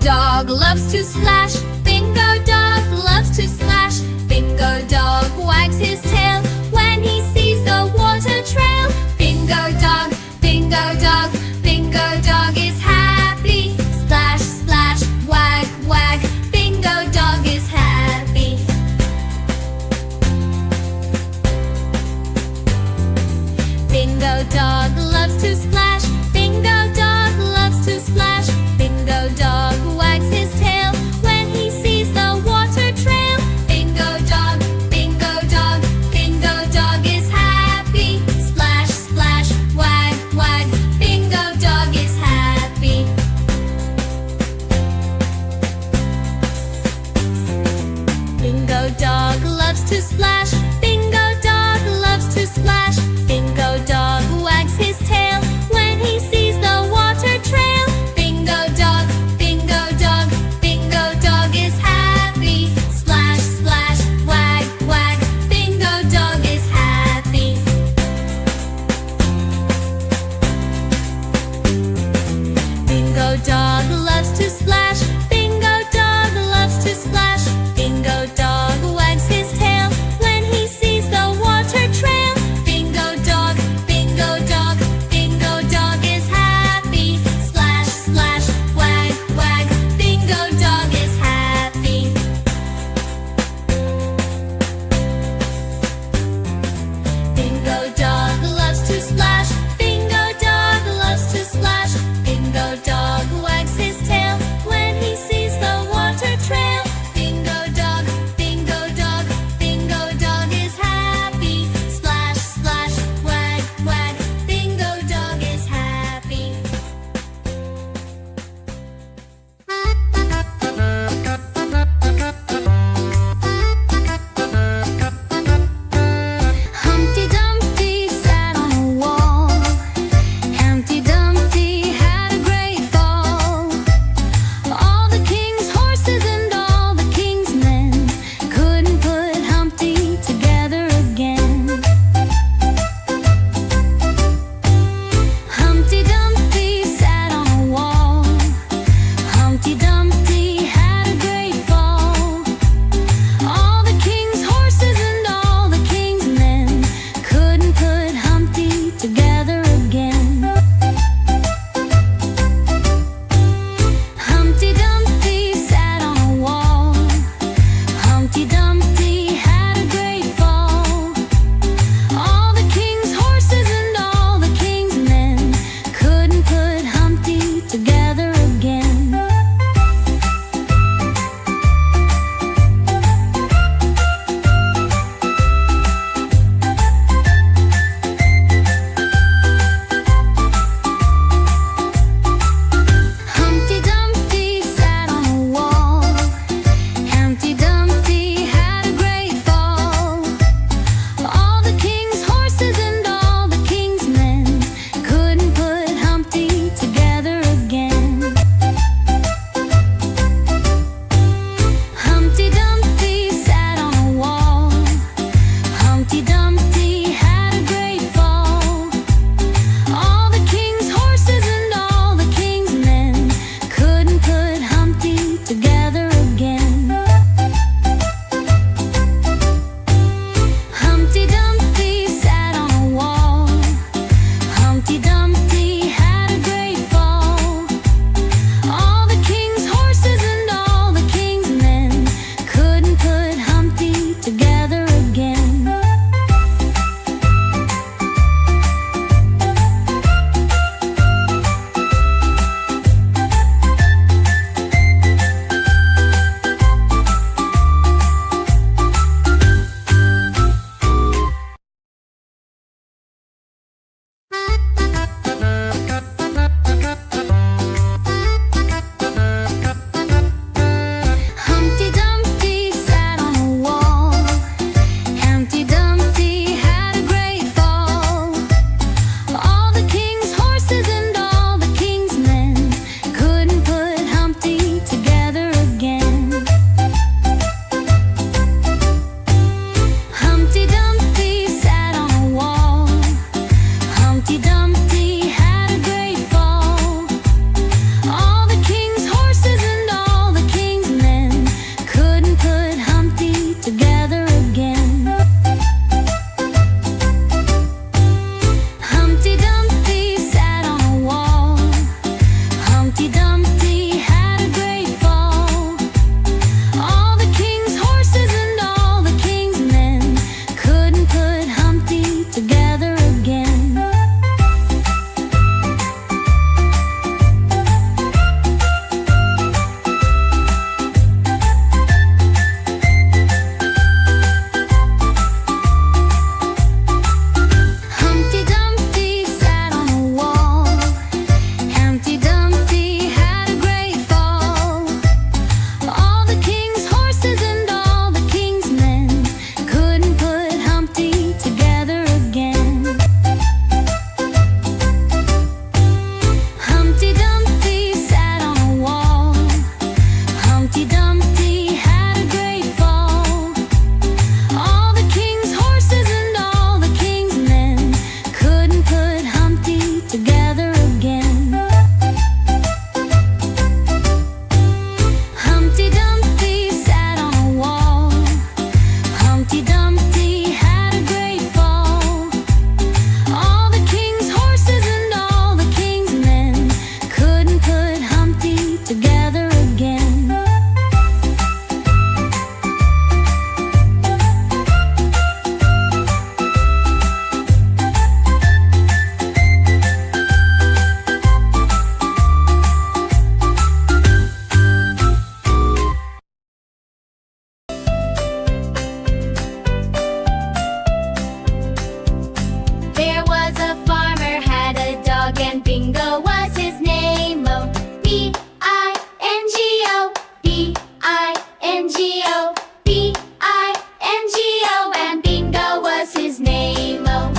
dog loves to splash. Bingo dog loves to splash. Bingo dog wags his tail when he sees the water trail. Bingo dog, bingo dog, bingo dog is happy. Splash, splash, wag, wag, bingo dog is happy. Bingo dog loves to splash. Bingo dog loves to splash. Bingo dog wags his tail when he sees the water trail. Bingo dog, bingo dog, bingo dog is happy. Splash, splash, wag, wag, bingo dog is happy. Bingo dog loves to splash. Bingo dog loves to splash. Bingo dog wags his tail when he sees the water trail. Bingo dog, bingo dog, bingo dog is happy. Splash, splash, wag, wag, bingo dog is happy. Bingo dog loves to splash. Bingo dog loves to splash. Bingo dog wags his tail Humpty Dumpty had a great fall. All the king's horses and all the king's men couldn't put Humpty together again. There was a farmer had a dog and Bingo was his name. Oh, B.I.N.G.O, B.I.N.G.O, B.I.N.G.O, and Bingo was his name. Oh,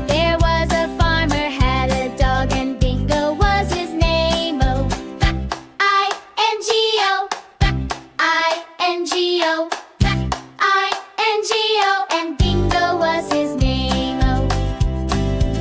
there was a farmer had a dog and Bingo was his name. Oh, B.I.N.G.O, B.I.N.G.O, B.I.N.G.O, and Bingo was his name. Oh,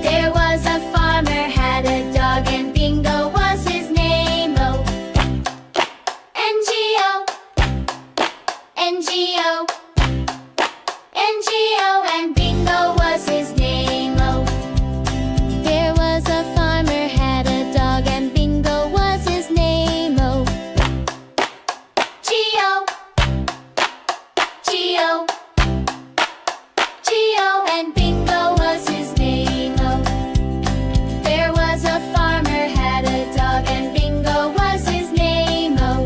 there was a farmer had a dog and Bingo was his name. Oh, N.G.O, N.G.O, N.G.O, and Bingo was his name. Oh, there was a farmer had a dog and Bingo was his name. Oh, G.O, G.O, G.O, and Bingo was his name. Oh, there was a farmer had a dog and Bingo was his name. Oh,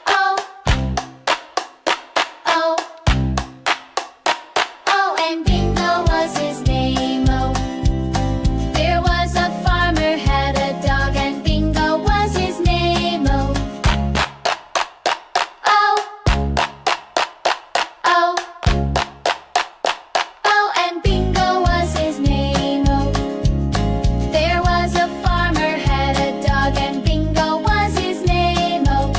oh, oh, oh, and Bingo was his name. Oh, there was a farmer had a dog and Bingo was his name. Oh, oh, oh, oh, and Bingo was his name. Oh, there was a farmer had a dog and Bingo was his name. Oh,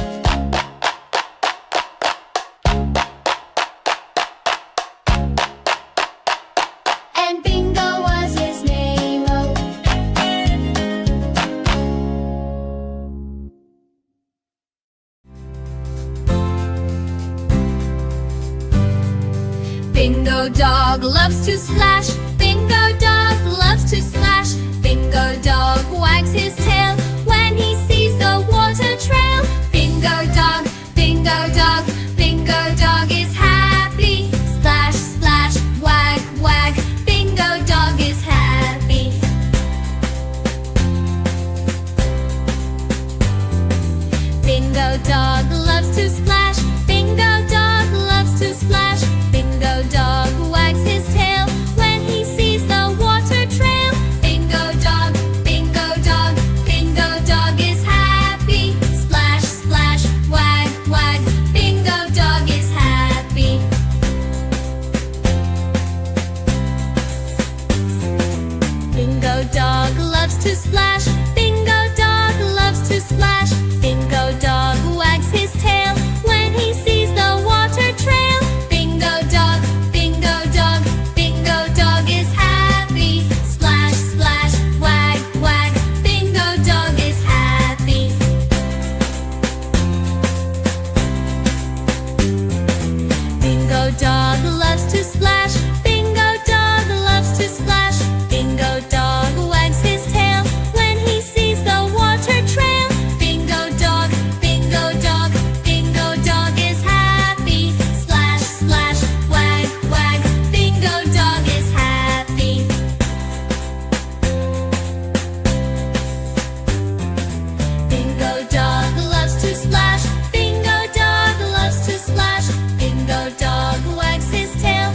and Bingo was his name. Oh, Bingo dog loves to splash. Bingo dog loves to splash. Bingo dog wags his tail when he sees the water trail. Bingo dog, Bingo dog, Bingo dog is happy. Splash, splash, wag, wag. Bingo dog is happy. Bingo dog loves to splash. Bingo dog loves to splash. Bingo dog wags his tail when he sees the water trail. Bingo dog, Bingo dog, Bingo dog is happy. Splash, splash, wag, wag. Bingo dog is happy. Bingo dog loves to splash. Bingo dog loves to splash. Bingo dog wags his tail when he sees the water trail. Bingo dog, Bingo dog, Bingo dog is happy. Splash, splash, wag, wag. Bingo dog is happy. Bingo dog loves to splash. Bingo dog loves to splash. Bingo dog wags his tail when he sees the water trail. Bingo dog, Bingo dog, Bingo dog is happy. Splash, splash, wag, wag. Bingo dog is happy. Bingo dog loves to splash. Bingo dog loves to splash. Bingo dog wags his tail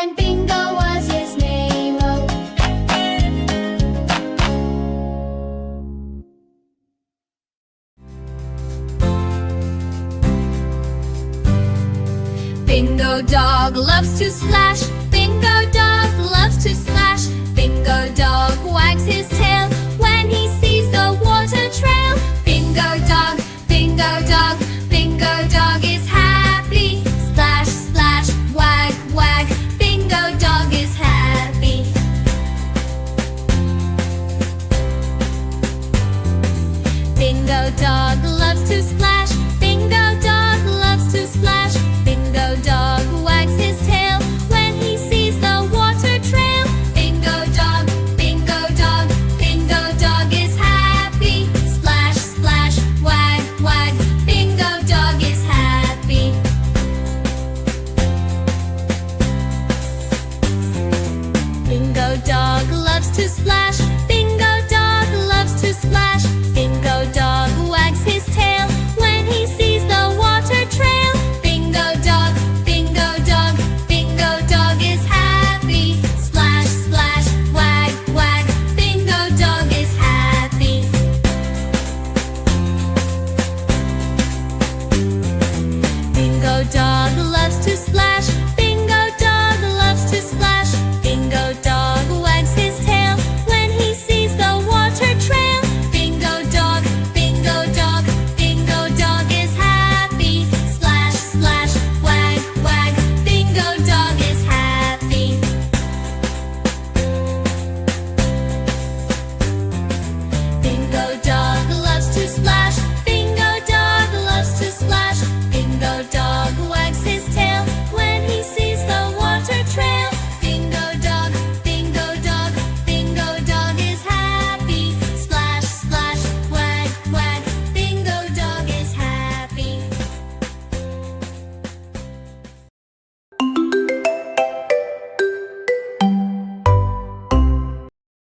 and Bingo was his name. Oh. Bingo dog loves to splash. Bingo dog loves to splash. Bingo dog wags his tail when he sees the water trail. Bingo dog, bingo dog, bingo dog is happy. Splash, splash, wag, wag, bingo dog is happy. Bingo dog loves to splash. Bingo dog loves to splash. Bingo dog wags his tail when he sees the water trail. Bingo dog, bingo dog, bingo dog is happy. Splash, splash, wag, wag, bingo dog is happy. Bingo dog loves to splash.